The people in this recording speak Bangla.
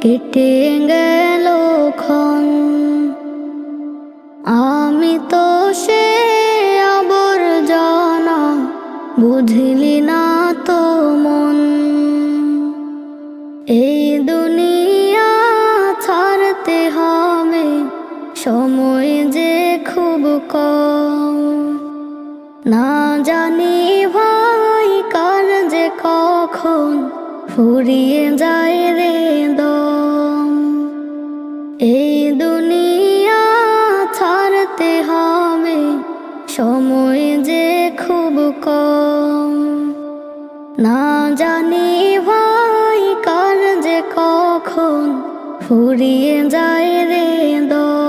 কেটে গেল ক্ষণ। আমি তো সে আবর্জনা, বুঝলি না তো মন। এই দুনিয়া ছাড়তে হবে, সময় যে খুব কম। না জানি ভাই কার যে কখন ফুরিয়ে যায় রে দম। এই দুনিয়া ছাড়তে হবে, সময় যে খুব কম। না জানি ভাই কার যে কখন ফুরিয়ে যায় রে দম।